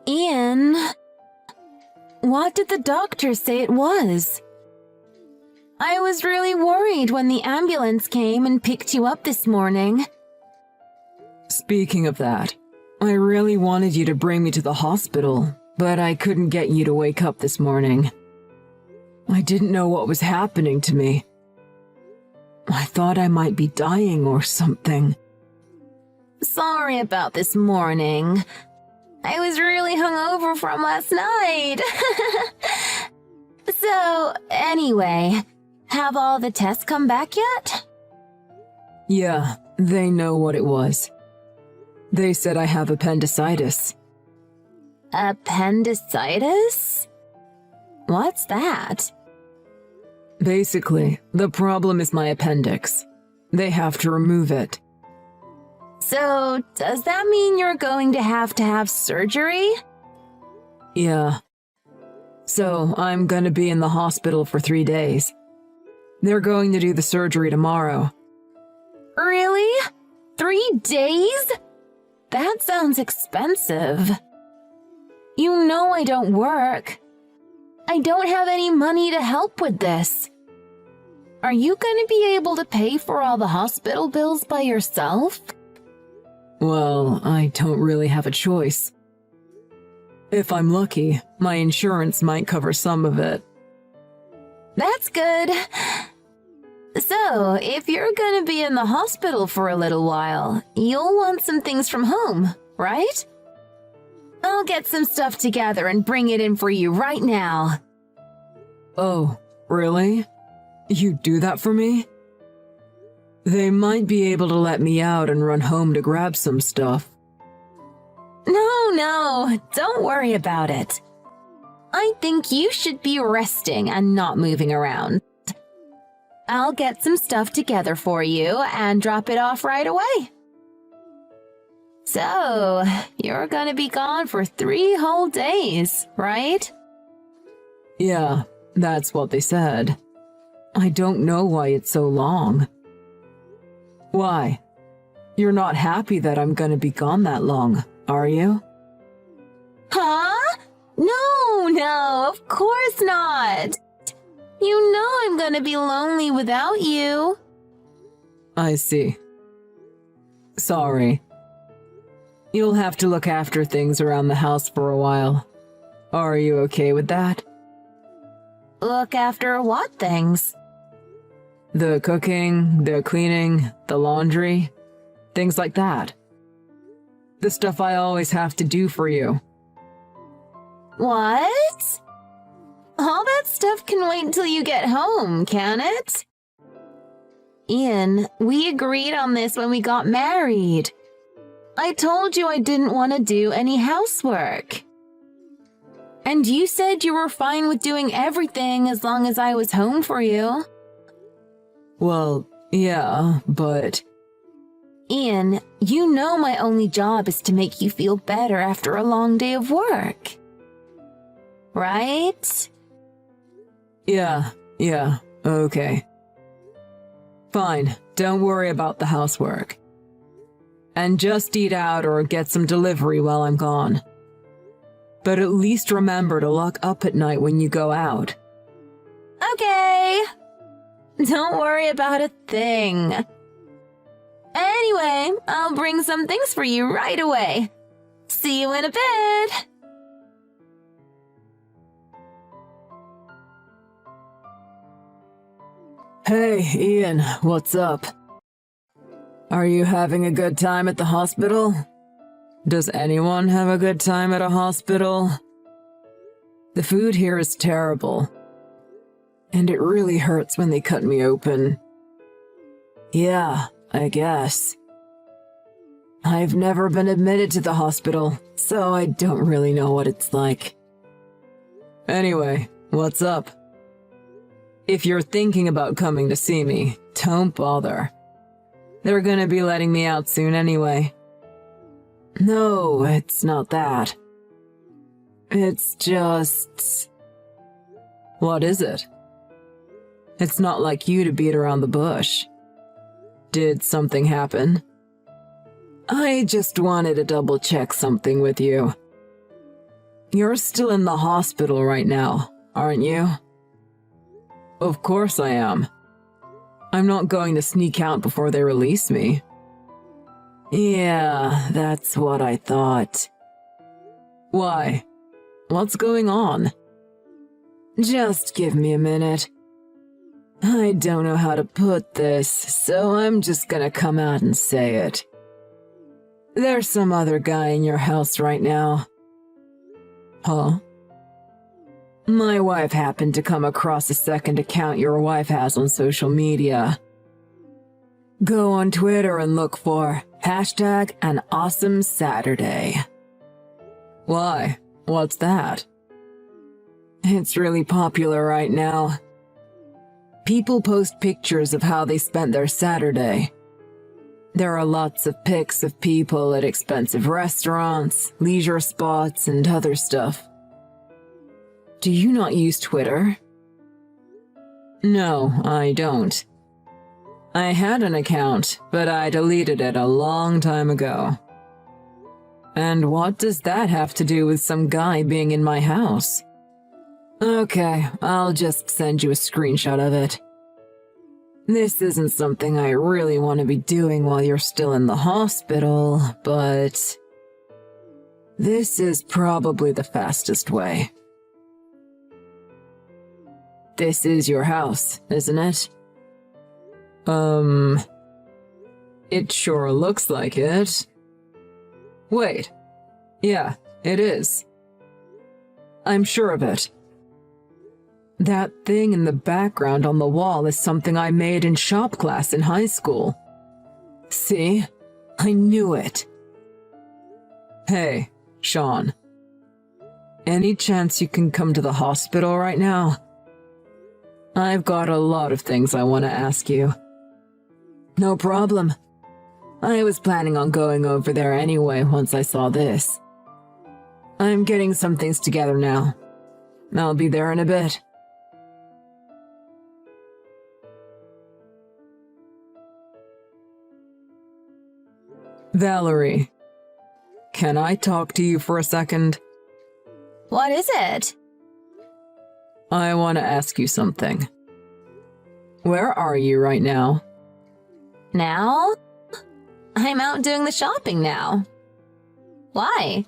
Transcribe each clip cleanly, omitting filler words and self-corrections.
Ian, what did the doctor say it was? I was really worried when the ambulance came and picked you up this morning. Speaking of that, I really wanted you to bring me to the hospital, but I couldn't get you to wake up this morning. I didn't know what was happening to me. I thought I might be dying or something. Sorry about this morning. I was really hungover from last night. So, anyway, have all the tests come back yet? Yeah, they know what it was. They said I have appendicitis. Appendicitis? What's that? Basically, the problem is my appendix. They have to remove it. So, does that mean you're going to have surgery? Yeah. So, I'm gonna be in the hospital for 3 days. They're going to do the surgery tomorrow. Really? 3 days? That sounds expensive. You know I don't work. I don't have any money to help with this. Are you going to be able to pay for all the hospital bills by yourself? Well, I don't really have a choice. If I'm lucky, my insurance might cover some of it. That's good. So, if you're going to be in the hospital for a little while, you'll want some things from home, right? I'll get some stuff together and bring it in for you right now. Oh, really? You do that for me? They might be able to let me out and run home to grab some stuff. No, don't worry about it. I think you should be resting and not moving around. I'll get some stuff together for you and drop it off right away. So, you're gonna be gone for 3 whole days, right? Yeah, that's what they said. I don't know why it's so long. Why? You're not happy that I'm gonna be gone that long, are you? Huh? No, of course not. You know I'm gonna be lonely without you. I see. Sorry. You'll have to look after things around the house for a while. Are you okay with that? Look after what things? The cooking, the cleaning, the laundry, things like that. The stuff I always have to do for you. What? All that stuff can wait until you get home, can it? Ian, we agreed on this when we got married. I told you I didn't want to do any housework. And you said you were fine with doing everything as long as I was home for you. Well, yeah, but... Ian, you know my only job is to make you feel better after a long day of work. Right? Yeah, okay. Fine, don't worry about the housework. And just eat out or get some delivery while I'm gone. But at least remember to lock up at night when you go out. Okay. Don't worry about a thing. Anyway, I'll bring some things for you right away. See you in a bit. Hey, Ian, what's up? Are you having a good time at the hospital? Does anyone have a good time at a hospital? The food here is terrible. And it really hurts when they cut me open. Yeah, I guess. I've never been admitted to the hospital, so I don't really know what it's like. Anyway, what's up? If you're thinking about coming to see me, don't bother. They're gonna be letting me out soon anyway. No, it's not that. It's just... What is it? It's not like you to beat around the bush. Did something happen? I just wanted to double-check something with you. You're still in the hospital right now, aren't you? Of course I am. I'm not going to sneak out before they release me. Yeah, that's what I thought. Why? What's going on? Just give me a minute. I don't know how to put this, so I'm just gonna come out and say it. There's some other guy in your house right now. Huh? My wife happened to come across a second account your wife has on social media. Go on Twitter and look for #AnAwesomeSaturday. Why? What's that? It's really popular right now. People post pictures of how they spent their Saturday. There are lots of pics of people at expensive restaurants, leisure spots, and other stuff. Do you not use Twitter? No, I don't. I had an account, but I deleted it a long time ago. And what does that have to do with some guy being in my house? Okay, I'll just send you a screenshot of it. This isn't something I really want to be doing while you're still in the hospital, but this is probably the fastest way. This is your house, isn't it? It sure looks like it. Wait. Yeah, it is. I'm sure of it. That thing in the background on the wall is something I made in shop class in high school. See? I knew it. Hey, Sean. Any chance you can come to the hospital right now? I've got a lot of things I want to ask you. No problem. I was planning on going over there anyway once I saw this. I'm getting some things together now. I'll be there in a bit. Valerie, can I talk to you for a second? What is it? I want to ask you something. Where are you right now? Now? I'm out doing the shopping now. Why?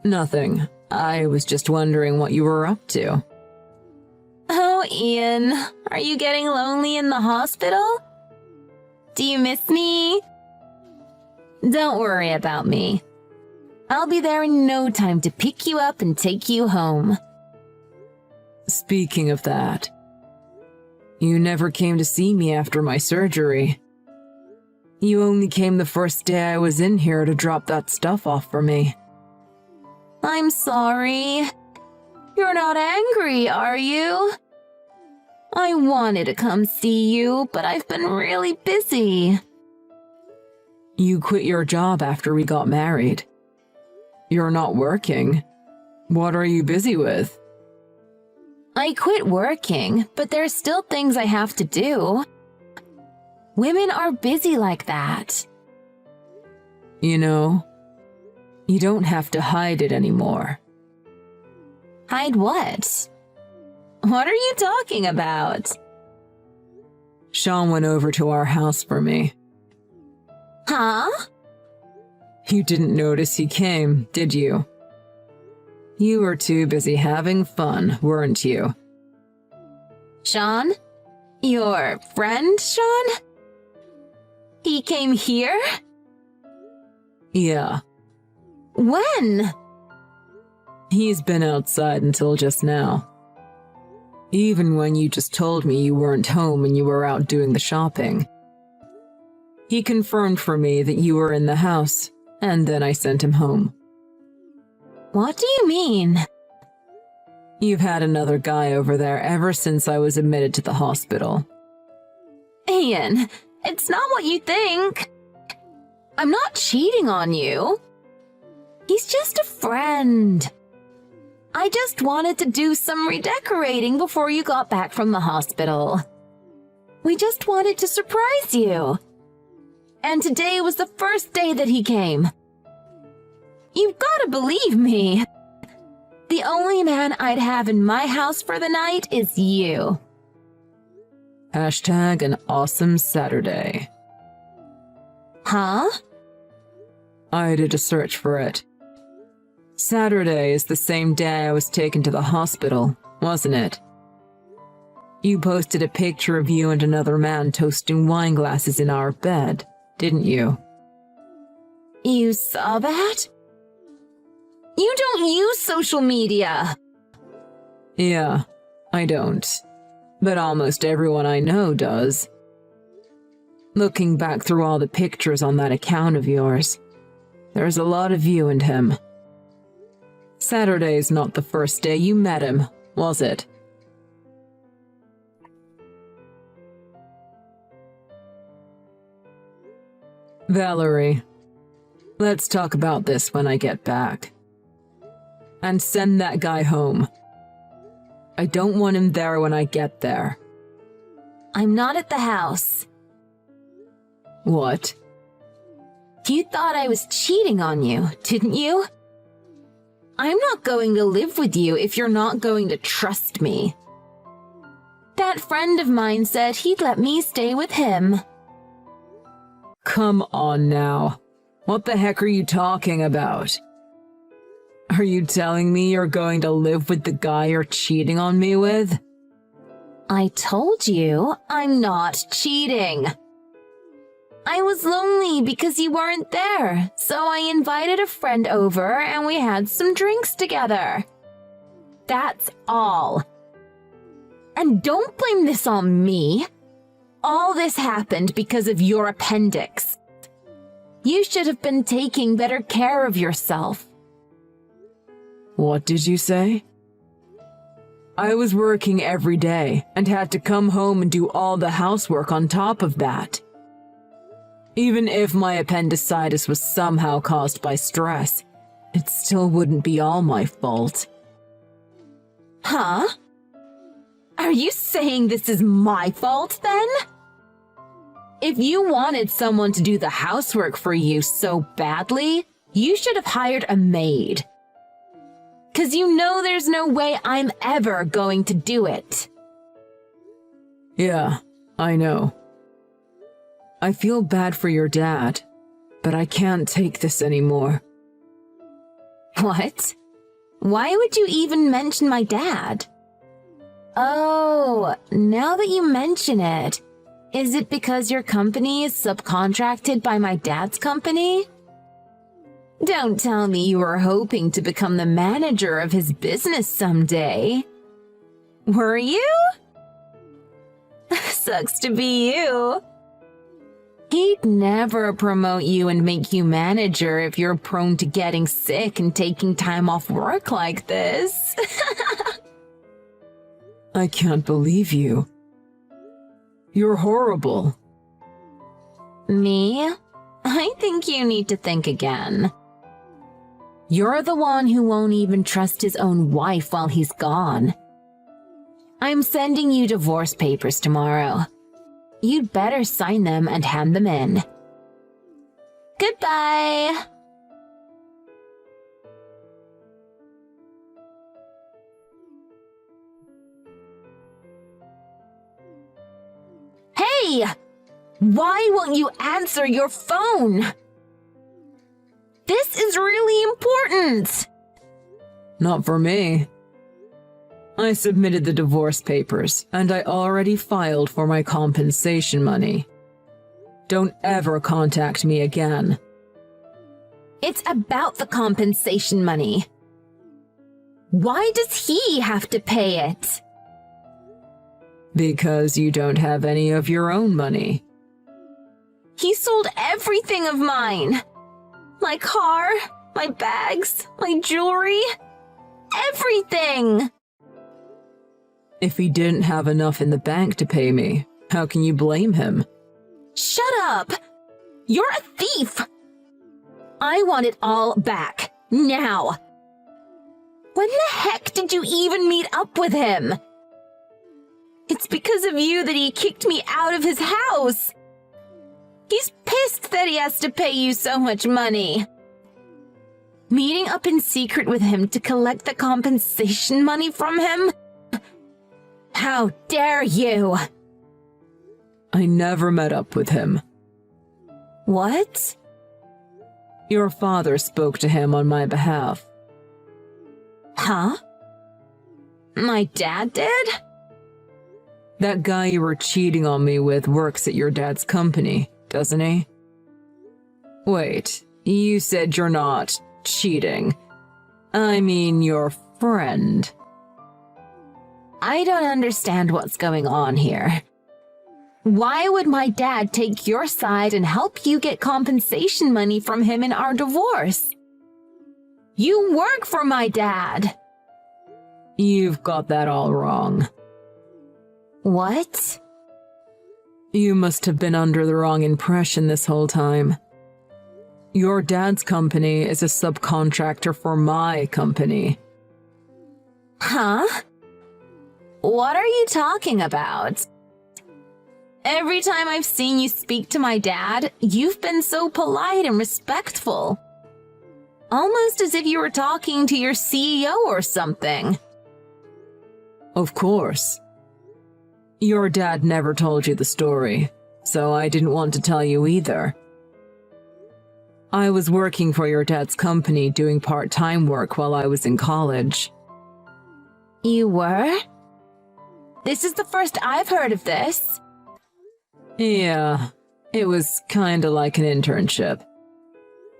Nothing. I was just wondering what you were up to. Oh, Ian, are you getting lonely in the hospital? Do you miss me? Don't worry about me. I'll be there in no time to pick you up and take you home. Speaking of that, you never came to see me after my surgery. You only came the first day I was in here to drop that stuff off for me. I'm sorry. You're not angry, are you? I wanted to come see you, but I've been really busy. You quit your job after we got married. You're not working. What are you busy with? I quit working, but there's still things I have to do. Women are busy like that. You know, you don't have to hide it anymore. Hide what? What are you talking about? Sean went over to our house for me. Huh? You didn't notice he came, did you? You were too busy having fun, weren't you? Sean? Your friend, Sean? He came here? Yeah. When? He's been outside until just now. Even when you just told me you weren't home and you were out doing the shopping. He confirmed for me that you were in the house, and then I sent him home. What do you mean? You've had another guy over there ever since I was admitted to the hospital. Ian, it's not what you think. I'm not cheating on you. He's just a friend. I just wanted to do some redecorating before you got back from the hospital. We just wanted to surprise you. And today was the first day that he came. You've got to believe me. The only man I'd have in my house for the night is you. Hashtag an awesome Saturday. Huh? I did a search for it. Saturday is the same day I was taken to the hospital, wasn't it? You posted a picture of you and another man toasting wine glasses in our bed, didn't you? You saw that? You don't use social media. Yeah, I don't. But almost everyone I know does. Looking back through all the pictures on that account of yours, there's a lot of you and him. Saturday's not the first day you met him, was it? Valerie, let's talk about this when I get back. And send that guy home. I don't want him there when I get there. I'm not at the house. What? You thought I was cheating on you, didn't you? I'm not going to live with you if you're not going to trust me. That friend of mine said he'd let me stay with him. Come on now. What the heck are you talking about? Are you telling me you're going to live with the guy you're cheating on me with? I told you I'm not cheating. I was lonely because you weren't there, so I invited a friend over and we had some drinks together. That's all. And don't blame this on me. All this happened because of your appendix. You should have been taking better care of yourself. What did you say? I was working every day and had to come home and do all the housework on top of that. Even if my appendicitis was somehow caused by stress, it still wouldn't be all my fault. Huh? Are you saying this is my fault then? If you wanted someone to do the housework for you so badly, you should have hired a maid. 'Cause you know there's no way I'm ever going to do it. Yeah, I know. I feel bad for your dad, but I can't take this anymore. What? Why would you even mention my dad? Oh, now that you mention it, is it because your company is subcontracted by my dad's company? Don't tell me you were hoping to become the manager of his business someday. Were you? Sucks to be you. He'd never promote you and make you manager if you're prone to getting sick and taking time off work like this. I can't believe you. You're horrible. Me? I think you need to think again. You're the one who won't even trust his own wife while he's gone. I'm sending you divorce papers tomorrow. You'd better sign them and hand them in. Goodbye! Hey! Why won't you answer your phone? This is really important! Not for me. I submitted the divorce papers, and I already filed for my compensation money. Don't ever contact me again. It's about the compensation money. Why does he have to pay it? Because you don't have any of your own money. He sold everything of mine. My car, my bags, my jewelry, everything. If he didn't have enough in the bank to pay me, how can you blame him? Shut up! You're a thief! I want it all back, now! When the heck did you even meet up with him? It's because of you that he kicked me out of his house! He's pissed that he has to pay you so much money. Meeting up in secret with him to collect the compensation money from him? How dare you! I never met up with him. What? Your father spoke to him on my behalf. Huh? My dad did? That guy you were cheating on me with works at your dad's company, doesn't he? Wait, you said you're not cheating. I mean your friend. I don't understand what's going on here. Why would my dad take your side and help you get compensation money from him in our divorce? You work for my dad. You've got that all wrong. What? You must have been under the wrong impression this whole time. Your dad's company is a subcontractor for my company. Huh? What are you talking about? Every time I've seen you speak to my dad, you've been so polite and respectful. Almost as if you were talking to your CEO or something. Of course. Your dad never told you the story, so I didn't want to tell you either. I was working for your dad's company doing part-time work while I was in college. You were? This is the first I've heard of this. Yeah, it was kinda like an internship.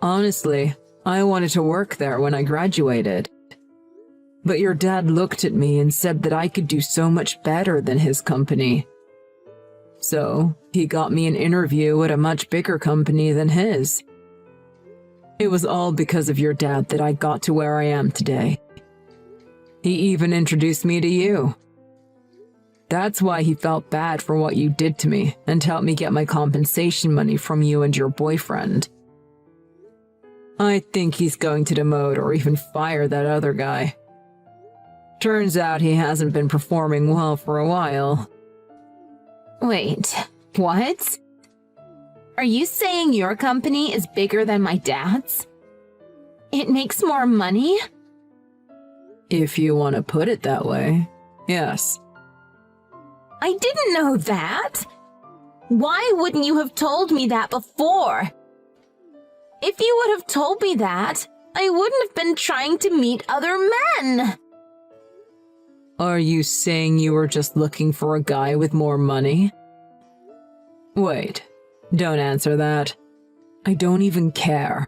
Honestly, I wanted to work there when I graduated. But your dad looked at me and said that I could do so much better than his company. So, he got me an interview at a much bigger company than his. It was all because of your dad that I got to where I am today. He even introduced me to you. That's why he felt bad for what you did to me and helped me get my compensation money from you and your boyfriend. I think he's going to demote or even fire that other guy. Turns out he hasn't been performing well for a while. Wait, what? Are you saying your company is bigger than my dad's? It makes more money? If you want to put it that way, yes. I didn't know that. Why wouldn't you have told me that before? If you would have told me that, I wouldn't have been trying to meet other men. Are you saying you were just looking for a guy with more money? Wait, don't answer that. I don't even care.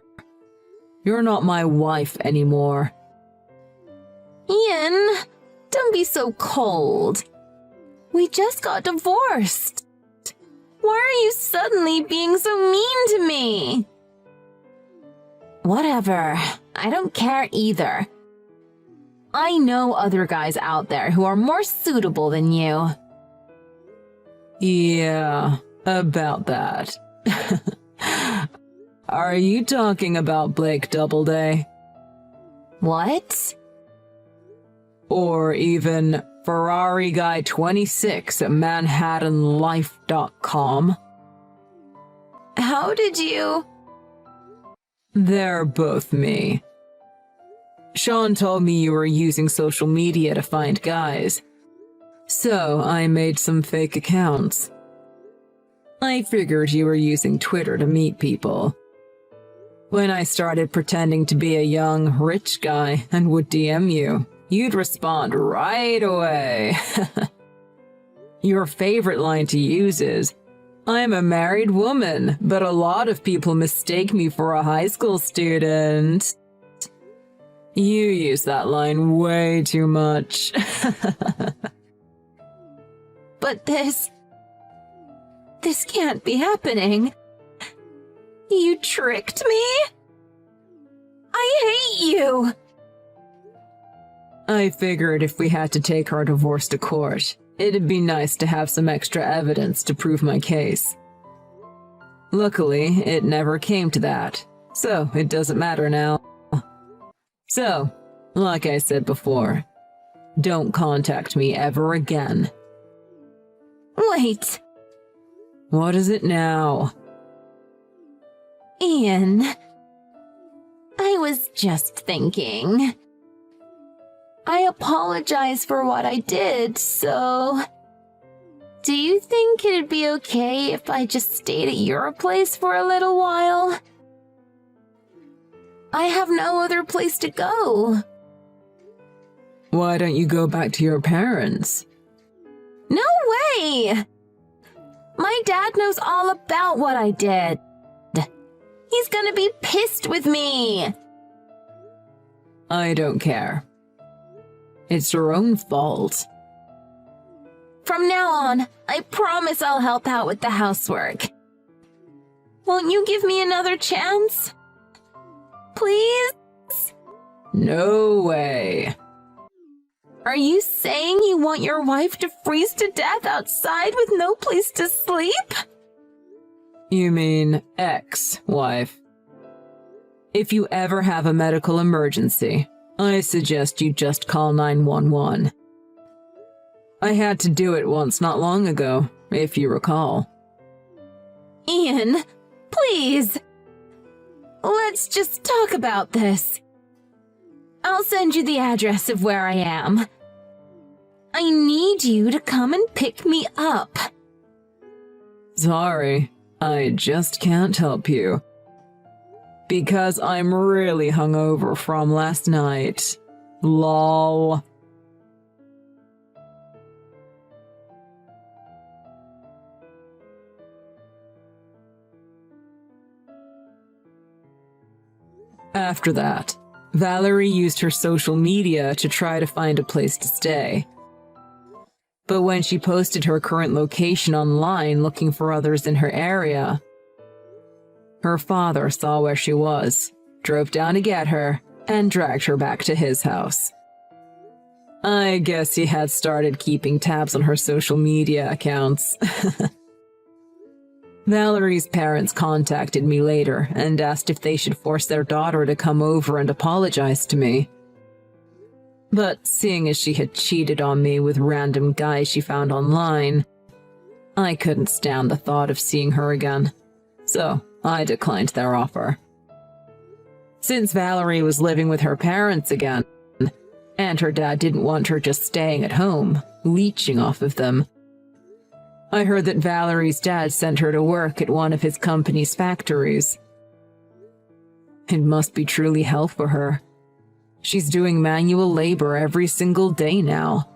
You're not my wife anymore. Ian, don't be so cold. We just got divorced. Why are you suddenly being so mean to me? Whatever, I don't care either. I know other guys out there who are more suitable than you. Yeah, about that. Are you talking about Blake Doubleday? What? Or even Ferrari Guy 26 at ManhattanLife.com? How did you? They're both me. Sean told me you were using social media to find guys, so I made some fake accounts. I figured you were using Twitter to meet people. When I started pretending to be a young, rich guy and would DM you, you'd respond right away. Your favorite line to use is, "I'm a married woman, but a lot of people mistake me for a high school student." You use that line way too much. But this can't be happening. You tricked me? I hate you! I figured if we had to take our divorce to court, it'd be nice to have some extra evidence to prove my case. Luckily, it never came to that, so it doesn't matter now. So, like I said before, don't contact me ever again. Wait, What is it now? Ian. I was just thinking. I apologize for what I did, so... Do you think it'd be okay if I just stayed at your place for a little while? I have no other place to go. Why don't you go back to your parents? No way! My dad knows all about what I did. He's gonna be pissed with me. I don't care. It's your own fault. From now on, I promise I'll help out with the housework. Won't you give me another chance? Please? No way. Are you saying you want your wife to freeze to death outside with no place to sleep? You mean ex-wife. If you ever have a medical emergency, I suggest you just call 911. I had to do it once not long ago, if you recall. Ian, please. Let's just talk about this. I'll send you the address of where I am. I need you to come and pick me up. Sorry, I just can't help you. Because I'm really hungover from last night. Lol. After that, Valerie used her social media to try to find a place to stay. But when she posted her current location online looking for others in her area, her father saw where she was, drove down to get her, and dragged her back to his house. I guess he had started keeping tabs on her social media accounts. Valerie's parents contacted me later and asked if they should force their daughter to come over and apologize to me. But seeing as she had cheated on me with random guys she found online, I couldn't stand the thought of seeing her again, so I declined their offer. Since Valerie was living with her parents again, and her dad didn't want her just staying at home, leeching off of them, I heard that Valerie's dad sent her to work at one of his company's factories. It must be truly hell for her. She's doing manual labor every single day now,